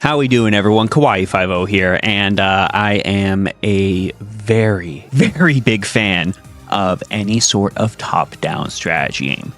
How we doing, everyone? Kawaii50 here, and I am a very, very big fan of any sort of top-down strategy game.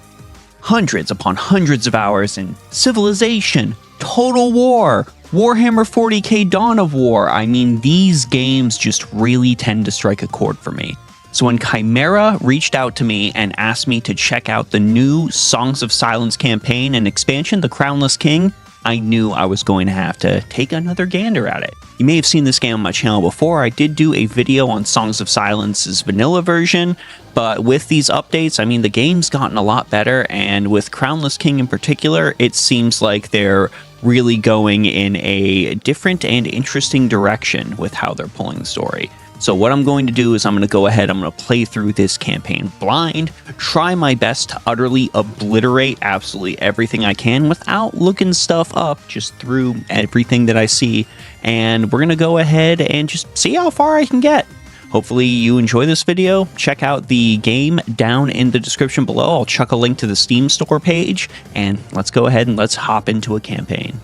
Hundreds upon hundreds of hours in Civilization, Total War, Warhammer 40k Dawn of War. I mean, these games just really tend to strike a chord for me. So when Chimera reached out to me and asked me to check out the new Songs of Silence campaign and expansion, the Crownless King, I knew I was going to have to take another gander at it. You may have seen this game on my channel before. I did do a video on Songs of Silence's vanilla version, but with these updates, I mean, the game's gotten a lot better, and with Crownless King in particular, it seems like they're really going in a different and interesting direction with how they're pulling the story. So what I'm going to do is I'm going to go ahead, I'm going to play through this campaign blind, try my best to utterly obliterate absolutely everything I can without looking stuff up, just through everything that I see, and we're going to go ahead and just see how far I can get. Hopefully you enjoy this video. Check out the game down in the description below. I'll chuck a link to the Steam store page, and let's go ahead and let's hop into a campaign.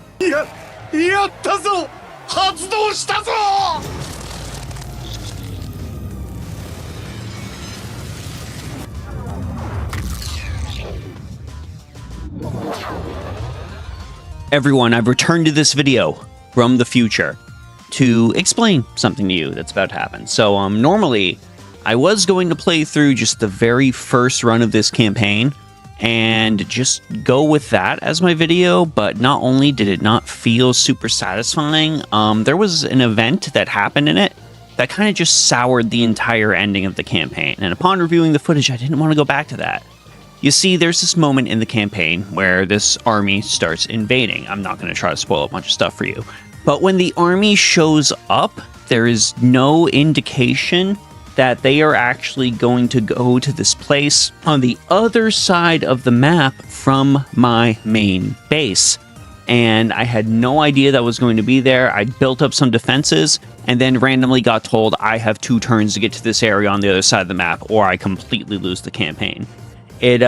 Everyone, I've returned to this video from the future to explain something to you that's about to happen. So normally I was going to play through just the very first run of this campaign and just go with that as my video, but not only did it not feel super satisfying, there was an event that happened in it that kind of just soured the entire ending of the campaign, and upon reviewing the footage I didn't want to go back to that. You see, there's this moment in the campaign where this army starts invading. I'm not going to try to spoil a bunch of stuff for you. But when the army shows up, there is no indication that they are actually going to go to this place on the other side of the map from my main base. And I had no idea that was going to be there. I built up some defenses and then randomly got told I have 2 turns to get to this area on the other side of the map or I completely lose the campaign. It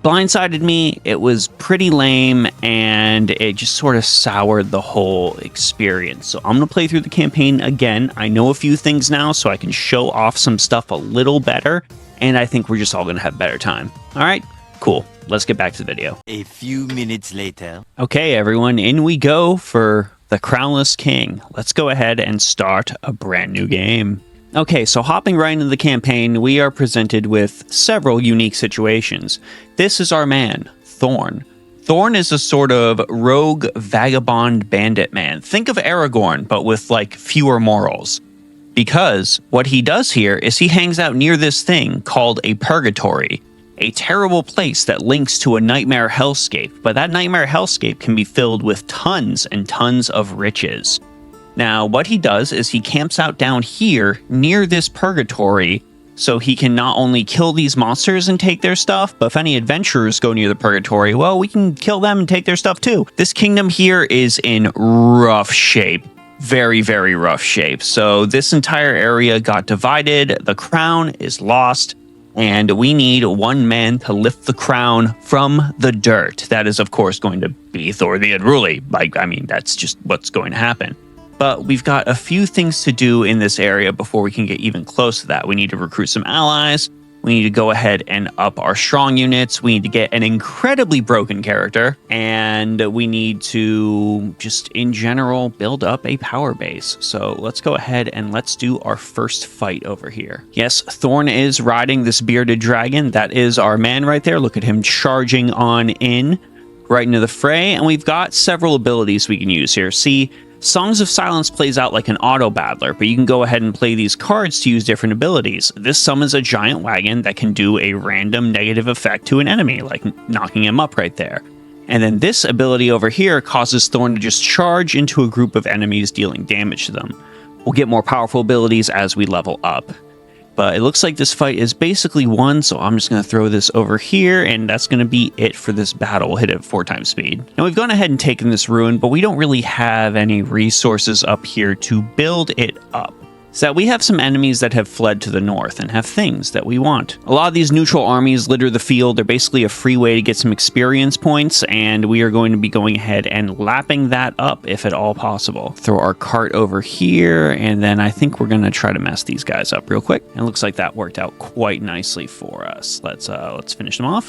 blindsided me, it was pretty lame, and it just sort of soured the whole experience. So I'm going to play through the campaign again. I know a few things now, so I can show off some stuff a little better, and I think we're just all going to have a better time. Alright, cool. Let's get back to the video. A few minutes later. Okay, everyone, in we go for the Crownless King. Let's go ahead and start a brand new game. Okay, so hopping right into the campaign, we are presented with several unique situations. This is our man, Thorn. Thorn is a sort of rogue, vagabond bandit man. Think of Aragorn, but with, like, fewer morals. Because what he does here is he hangs out near this thing called a Purgatory, a terrible place that links to a nightmare hellscape, but that nightmare hellscape can be filled with tons and tons of riches. Now, what he does is he camps out down here near this Purgatory so he can not only kill these monsters and take their stuff, but if any adventurers go near the Purgatory, well, we can kill them and take their stuff too. This kingdom here is in rough shape. Very, very rough shape. So this entire area got divided, the crown is lost, and we need one man to lift the crown from the dirt. That is, of course, going to be Thor the Unruly. Like, I mean, that's just what's going to happen. But we've got a few things to do in this area before we can get even close to that. We need to recruit some allies. We need to go ahead and up our strong units. We need to get an incredibly broken character. And we need to just, in general, build up a power base. So let's go ahead and let's do our first fight over here. Yes, Thorn is riding this bearded dragon. That is our man right there. Look at him charging on in right into the fray. And we've got several abilities we can use here. See, Songs of Silence plays out like an auto-battler, but you can go ahead and play these cards to use different abilities. This summons a giant wagon that can do a random negative effect to an enemy, like knocking him up right there. And then this ability over here causes Thorn to just charge into a group of enemies, dealing damage to them. We'll get more powerful abilities as we level up. But it looks like this fight is basically won, so I'm just going to throw this over here, and that's going to be it for this battle. We'll hit it at 4 times speed. Now, we've gone ahead and taken this ruin, but we don't really have any resources up here to build it up. is that we have some enemies that have fled to the north and have things that we want. A lot of these neutral armies litter the field. They're basically a free way to get some experience points, and we are going to be going ahead and lapping that up if at all possible. Throw our cart over here, and then I think we're going to try to mess these guys up real quick. And it looks like that worked out quite nicely for us. Let's finish them off.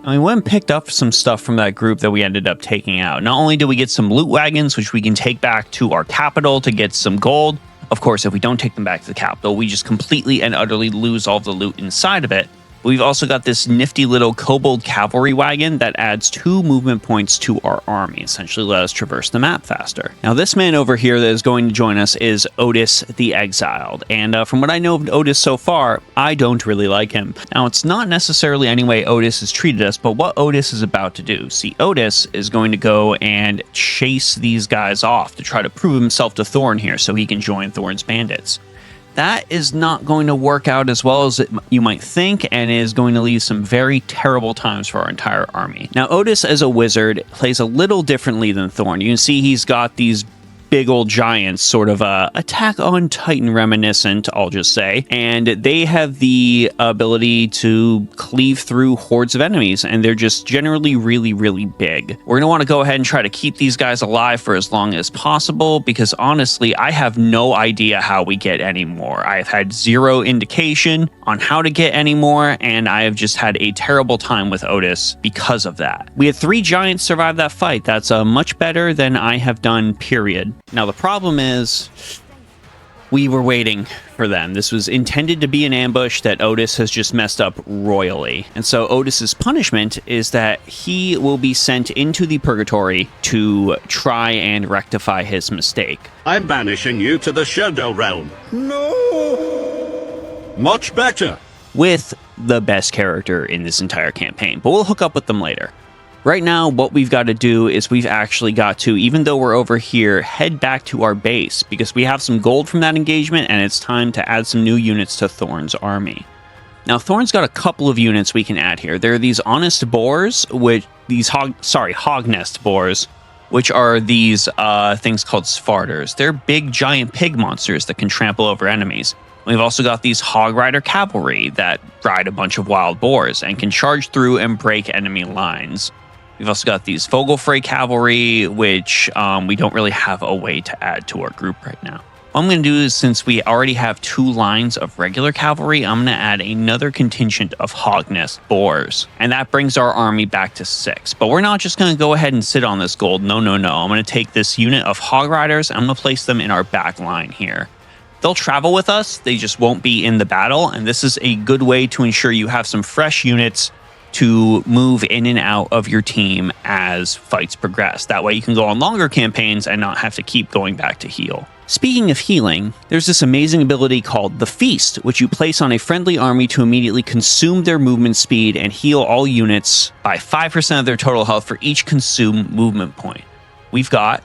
We went and picked up some stuff from that group that we ended up taking out. Not only did we get some loot wagons, which we can take back to our capital to get some gold. Of course, if we don't take them back to the capital, we just completely and utterly lose all the loot inside of it. We've also got this nifty little kobold cavalry wagon that adds 2 movement points to our army, essentially let us traverse the map faster. Now, this man over here that is going to join us is Otis the Exiled, and from what I know of Otis so far, I don't really like him. Now, it's not necessarily any way Otis has treated us, but what Otis is about to do. See, Otis is going to go and chase these guys off to try to prove himself to Thorn here so he can join Thorn's bandits. That is not going to work out as well as you might think, and is going to leave some very terrible times for our entire army. Now, Otis, as a wizard, plays a little differently than Thorn. You can see he's got these big old giants, sort of Attack on Titan reminiscent, I'll just say, and they have the ability to cleave through hordes of enemies, and they're just generally really, really big. We're going to want to go ahead and try to keep these guys alive for as long as possible, because honestly, I have no idea how we get any more. I've had zero indication on how to get any more, and I have just had a terrible time with Otis because of that. We had 3 giants survive that fight. That's much better than I have done, period. Now, the problem is we were waiting for them. This was intended to be an ambush that Otis has just messed up royally. And so Otis's punishment is that he will be sent into the Purgatory to try and rectify his mistake. I'm banishing you to the Shadow Realm. No! Much better. With the best character in this entire campaign, but we'll hook up with them later. Right now, what we've got to do is we've actually got to, even though we're over here, head back to our base because we have some gold from that engagement and it's time to add some new units to Thorn's army. Now, Thorn's got a couple of units we can add here. There are these honest boars, hog nest boars, which are these things called Svarters. They're big, giant pig monsters that can trample over enemies. We've also got these Hog Rider cavalry that ride a bunch of wild boars and can charge through and break enemy lines. We've also got these Vogelfrey cavalry, which we don't really have a way to add to our group right now. What I'm going to do is, since we already have 2 lines of regular cavalry, I'm going to add another contingent of Hognest boars. And that brings our army back to 6. But we're not just going to go ahead and sit on this gold. No. I'm going to take this unit of Hog Riders and I'm going to place them in our back line here. They'll travel with us, they just won't be in the battle, and this is a good way to ensure you have some fresh units to move in and out of your team as fights progress. That way you can go on longer campaigns and not have to keep going back to heal. Speaking of healing, there's this amazing ability called the Feast, which you place on a friendly army to immediately consume their movement speed and heal all units by 5% of their total health for each consumed movement point. We've got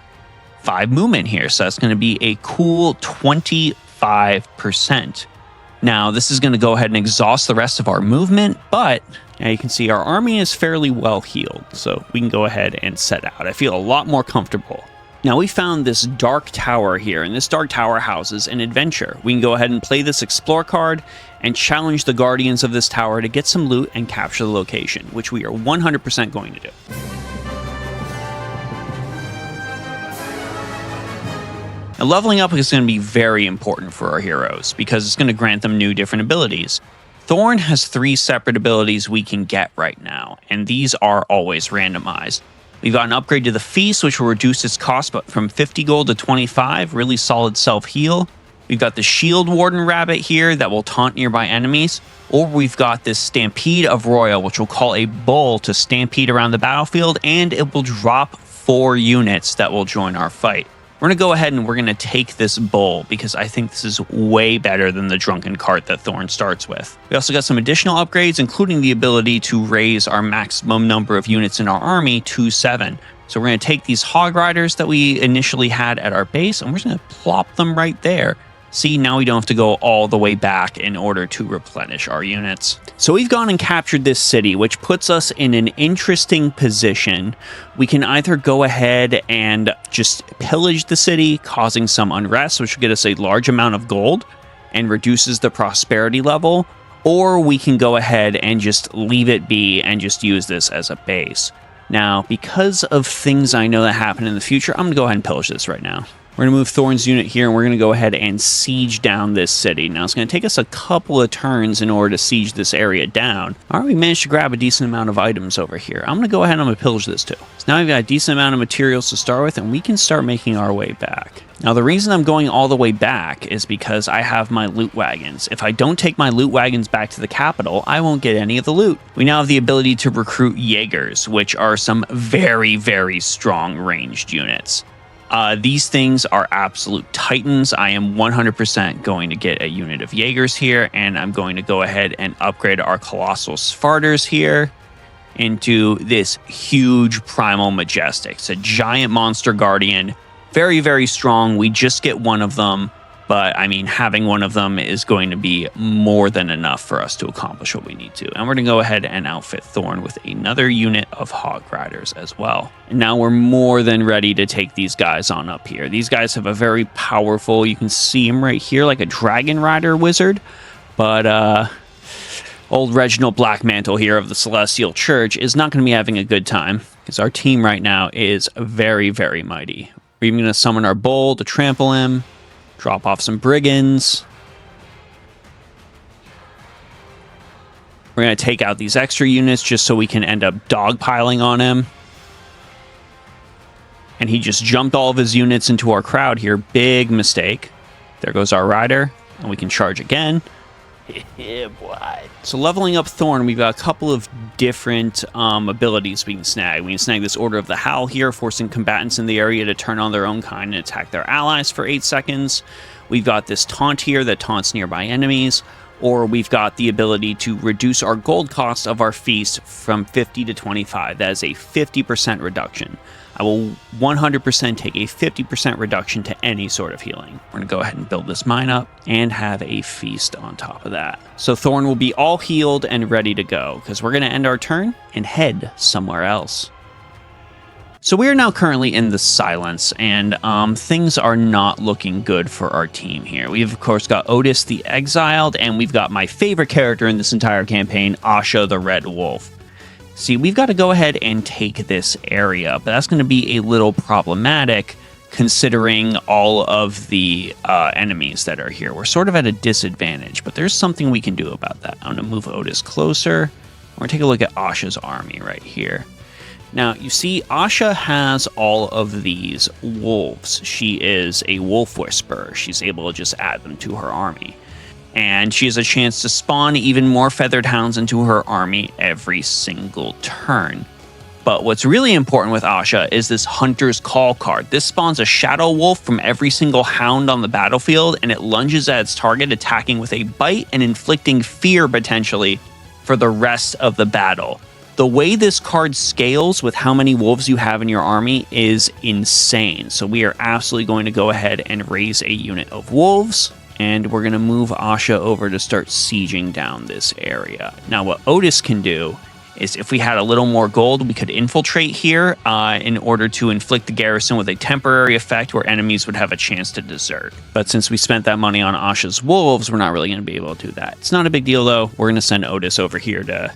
5 movement here, so that's going to be a cool 25%. Now, this is going to go ahead and exhaust the rest of our movement, but now you can see our army is fairly well healed, so we can go ahead and set out. I feel a lot more comfortable. Now, we found this dark tower here, and this dark tower houses an adventure. We can go ahead and play this explore card and challenge the guardians of this tower to get some loot and capture the location, which we are 100% going to do. Now, leveling up is going to be very important for our heroes because it's going to grant them new different abilities. Thorn has 3 separate abilities we can get right now, and these are always randomized. We've got an upgrade to the Feast, which will reduce its cost from 50 gold to 25, really solid self-heal. We've got the Shield Warden Rabbit here that will taunt nearby enemies, or we've got this Stampede of Royal, which will call a bull to stampede around the battlefield, and it will drop 4 units that will join our fight. We're going to go ahead and we're going to take this bull because I think this is way better than the drunken cart that Thorn starts with. We also got some additional upgrades, including the ability to raise our maximum number of units in our army to 7. So we're going to take these Hog Riders that we initially had at our base and we're just going to plop them right there. See, now we don't have to go all the way back in order to replenish our units. So we've gone and captured this city, which puts us in an interesting position. We can either go ahead and just pillage the city, causing some unrest, which will get us a large amount of gold and reduces the prosperity level, or we can go ahead and just leave it be and just use this as a base. Now, because of things I know that happen in the future, I'm going to go ahead and pillage this right now. We're going to move Thorn's unit here, and we're going to go ahead and siege down this city. Now, it's going to take us a couple of turns in order to siege this area down. All right, we managed to grab a decent amount of items over here. I'm going to go ahead and I'm going to pillage this too. So now we've got a decent amount of materials to start with, and we can start making our way back. Now, the reason I'm going all the way back is because I have my loot wagons. If I don't take my loot wagons back to the capital, I won't get any of the loot. We now have the ability to recruit Jaegers, which are some very, very strong ranged units. These things are absolute titans. I am 100% going to get a unit of Jaegers here, and I'm going to go ahead and upgrade our Colossal Sparters here into this huge Primal Majestic. It's a giant monster guardian. Very, very strong. We just get one of them, but I mean, having one of them is going to be more than enough for us to accomplish what we need to. And we're going to go ahead and outfit Thorn with another unit of Hog Riders as well. And now we're more than ready to take these guys on up here. These guys have a very powerful, you can see him right here, like a Dragon Rider wizard, but old Reginald Blackmantle here of the Celestial Church is not going to be having a good time because our team right now is very, very mighty. We're even going to summon our bull to trample him, drop off some brigands. We're going to take out these extra units just so we can end up dogpiling on him. And he just jumped all of his units into our crowd here. Big mistake. There goes our rider, and we can charge again. Yeah, boy. So leveling up Thorn, we've got a couple of different abilities we can snag. We can snag this Order of the Howl here, forcing combatants in the area to turn on their own kind and attack their allies for 8 seconds. We've got this Taunt here that taunts nearby enemies. Or we've got the ability to reduce our gold cost of our feast from 50 to 25. That is a 50% reduction. I will 100% take a 50% reduction to any sort of healing. We're going to go ahead and build this mine up and have a feast on top of that. So Thorn will be all healed and ready to go because we're going to end our turn and head somewhere else. So we are now currently in the Silence, and things are not looking good for our team here. We've, of course, got Otis the Exiled, and we've got my favorite character in this entire campaign, Asha the Red Wolf. See, we've got to go ahead and take this area, but that's going to be a little problematic considering all of the enemies that are here. We're sort of at a disadvantage, but there's something we can do about that. I'm going to move Otis closer. We're going to take a look at Asha's army right here. Now, you see, Asha has all of these wolves. She is a wolf whisperer. She's able to just add them to her army. And she has a chance to spawn even more feathered hounds into her army every single turn. But what's really important with Asha is this Hunter's Call card. This spawns a shadow wolf from every single hound on the battlefield, and it lunges at its target, attacking with a bite and inflicting fear potentially for the rest of the battle. The way this card scales with how many wolves you have in your army is insane. So we are absolutely going to go ahead and raise a unit of wolves, and we're going to move Asha over to start sieging down this area. Now, what Otis can do is if we had a little more gold, we could infiltrate here in order to inflict the garrison with a temporary effect where enemies would have a chance to desert. But since we spent that money on Asha's wolves, we're not really going to be able to do that. It's not a big deal, though. We're going to send Otis over here to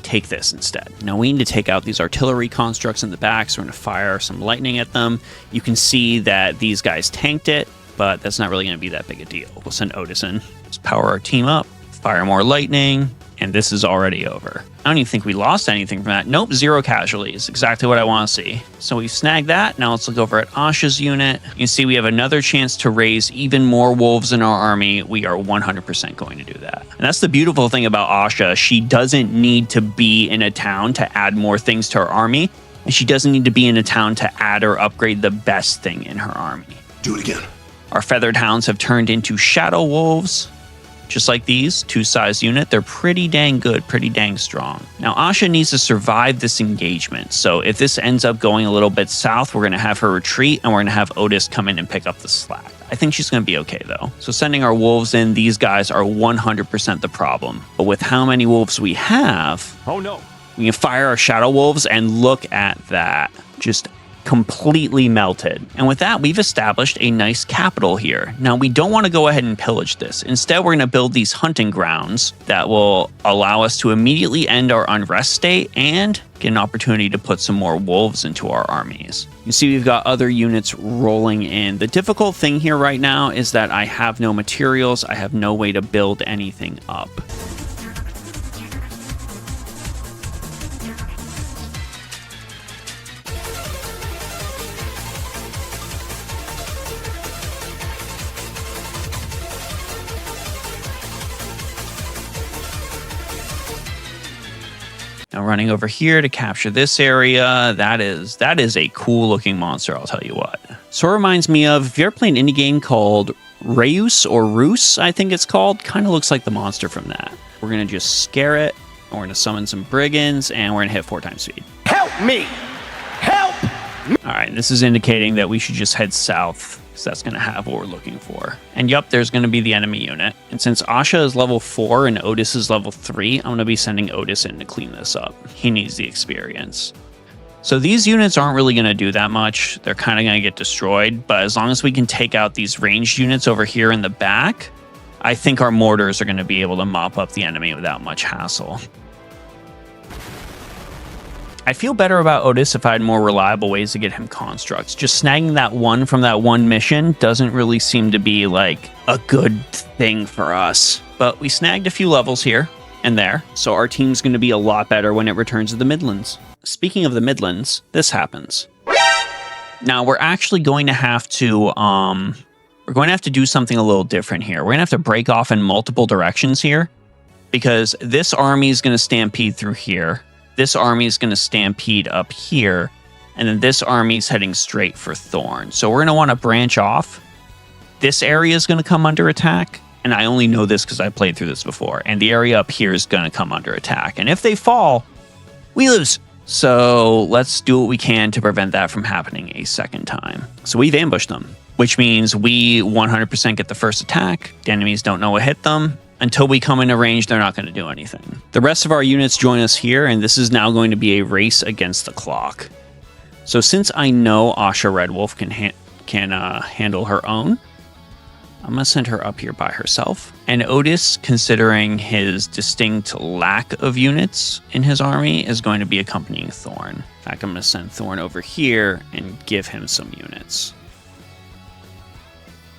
take this instead. Now we need to take out these artillery constructs in the back, so we're going to fire some lightning at them. You can see that these guys tanked it, but that's not really going to be that big a deal. We'll send Otis in. Let's power our team up, fire more lightning, and this is already over. I don't even think we lost anything from that. Nope, 0 casualties. Exactly what I want to see. So we snagged that. Now let's look over at Asha's unit. You can see we have another chance to raise even more wolves in our army. We are 100% going to do that. And that's the beautiful thing about Asha. She doesn't need to be in a town to add more things to her army. And she doesn't need to be in a town to add or upgrade the best thing in her army. Do it again. Our feathered hounds have turned into shadow wolves. Just like these, 2-size unit, they're pretty dang good, pretty dang strong. Now, Asha needs to survive this engagement, so if this ends up going a little bit south, we're going to have her retreat, and we're going to have Otis come in and pick up the slack. I think she's going to be okay, though. So sending our wolves in, these guys are 100% the problem. But with how many wolves we have, Oh no. we can fire our shadow wolves and look at that. Just completely melted. And with that, we've established a nice capital here. Now, we don't want to go ahead and pillage this. Instead, we're going to build these hunting grounds that will allow us to immediately end our unrest state and get an opportunity to put some more wolves into our armies. You see, we've got other units rolling in. The difficult thing here right now is that I have no materials. I have no way to build anything up. Now running over here to capture this area, that is a cool looking monster, I'll tell you what. So it reminds me of, if you're playing an indie game called Reus or Rus, I think it's called, kind of looks like the monster from that. We're going to just scare it, and we're going to summon some brigands, and we're going to hit 4 times speed. Help me! Help! All right, this is indicating that we should just head south, because that's going to have what we're looking for. And yup, there's going to be the enemy unit. And since Asha is level 4 and Otis is level 3, I'm going to be sending Otis in to clean this up. He needs the experience. So these units aren't really going to do that much. They're kind of going to get destroyed. But as long as we can take out these ranged units over here in the back, I think our mortars are going to be able to mop up the enemy without much hassle. I feel better about Otis if I had more reliable ways to get him constructs. Just snagging that one from that one mission doesn't really seem to be like a good thing for us. But we snagged a few levels here and there, so our team's going to be a lot better when it returns to the Midlands. Speaking of the Midlands, this happens. Now we're actually going to have to do something a little different here. We're going to have to break off in multiple directions here, because this army is going to stampede through here. This army is going to stampede up here, and then this army is heading straight for Thorn. So we're going to want to branch off. This area is going to come under attack, and I only know this because I played through this before, and the area up here is going to come under attack. And if they fall, we lose. So let's do what we can to prevent that from happening a second time. So we've ambushed them, which means we 100% get the first attack. The enemies don't know what hit them. Until we come into range, they're not going to do anything. The rest of our units join us here, and this is now going to be a race against the clock. So since I know Asha Red Wolf can handle her own, I'm going to send her up here by herself. And Otis, considering his distinct lack of units in his army, is going to be accompanying Thorn. In fact, I'm going to send Thorn over here and give him some units.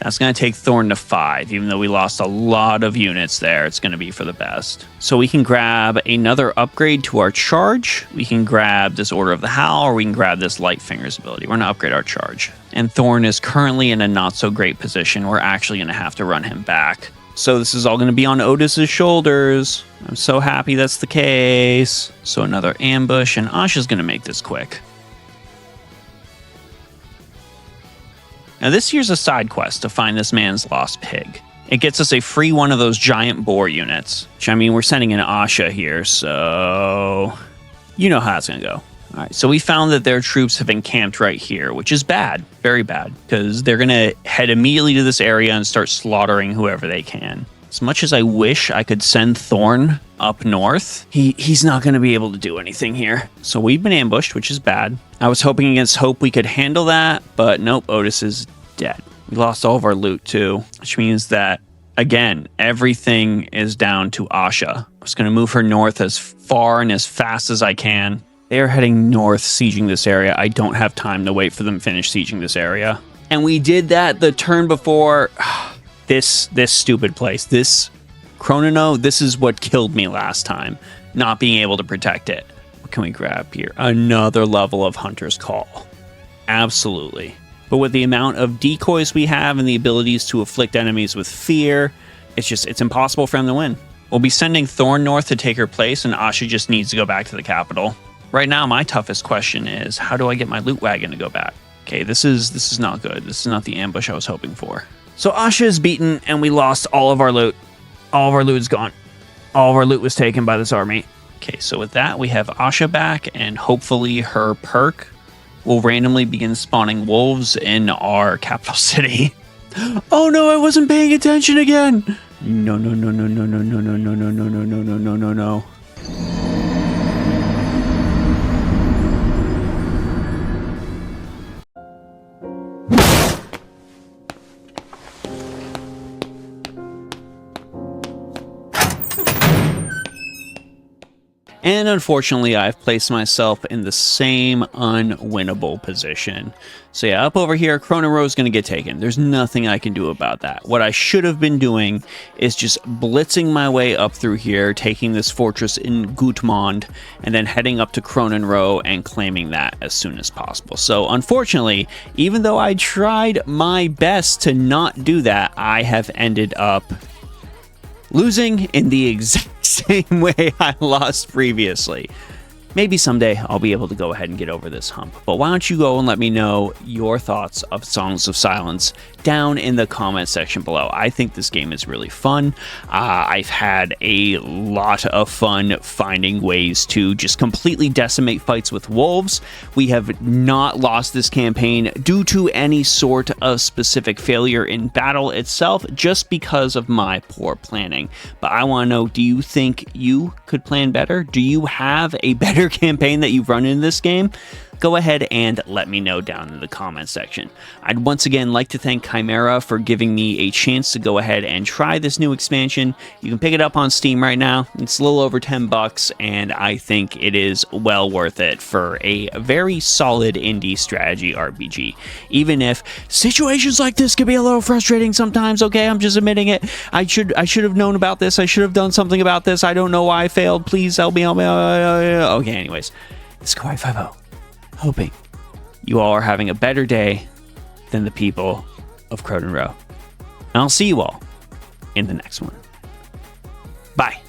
That's going to take Thorn to 5. Even though we lost a lot of units there, it's going to be for the best. So we can grab another upgrade to our charge. We can grab this Order of the Howl, or we can grab this Light Fingers ability. We're going to upgrade our charge. And Thorn is currently in a not so great position. We're actually going to have to run him back. So this is all going to be on Otis's shoulders. I'm so happy that's the case. So another ambush, and Asha's going to make this quick. Now this here's a side quest to find this man's lost pig. It gets us a free one of those giant boar units. Which, I mean, we're sending in Asha here, so you know how it's going to go. All right, so we found that their troops have encamped right here, which is bad, very bad, because they're going to head immediately to this area and start slaughtering whoever they can. As much as I wish I could send Thorn up north, he's not going to be able to do anything here. So we've been ambushed, which is bad. I was hoping against hope we could handle that, but nope, Otis is dead. We lost all of our loot too, which means that, again, everything is down to Asha. I'm just going to move her north as far and as fast as I can. They are heading north, sieging this area. I don't have time to wait for them to finish sieging this area. And we did that the turn before. This stupid place, this Chronono, this is what killed me last time, not being able to protect it. What can we grab here? Another level of Hunter's Call. Absolutely. But with the amount of decoys we have and the abilities to afflict enemies with fear, it's impossible for them to win. We'll be sending Thorn north to take her place, and Asha just needs to go back to the capital. Right now, my toughest question is, how do I get my loot wagon to go back? Okay, this is not good. This is not the ambush I was hoping for. So Asha is beaten, and we lost all of our loot. All of our loot is gone. All of our loot was taken by this army. Okay, so with that, we have Asha back, and hopefully her perk will randomly begin spawning wolves in our capital city. Oh no, I wasn't paying attention again. No, no, no, no, no, no, no, no, no, no, no, no, no, no, no, no, no. And unfortunately, I've placed myself in the same unwinnable position. So yeah, up over here, Cronin Row is going to get taken. There's nothing I can do about that. What I should have been doing is just blitzing my way up through here, taking this fortress in Gutmund, and then heading up to Cronin Row and claiming that as soon as possible. So unfortunately, even though I tried my best to not do that, I have ended up losing in the exact same way I lost previously. Maybe someday I'll be able to go ahead and get over this hump, but why don't you go and let me know your thoughts of Songs of Silence down in the comment section below. I think this game is really fun. I've had a lot of fun finding ways to just completely decimate fights with wolves. We have not lost this campaign due to any sort of specific failure in battle itself, just because of my poor planning. But I want to know, do you think you could plan better? Do you have a better campaign that you've run in this game? Go ahead and let me know down in the comments section. I'd once again like to thank Chimera for giving me a chance to go ahead and try this new expansion. You can pick it up on Steam right now. It's a little over $10, and I think it is well worth it for a very solid indie strategy RPG. Even if situations like this can be a little frustrating sometimes, okay? I'm just admitting it. I should have known about this. I should have done something about this. I don't know why I failed. Please help me. Okay, anyways. This is Kawaii50. Hoping you all are having a better day than the people of Cronin Row. And I'll see you all in the next one. Bye.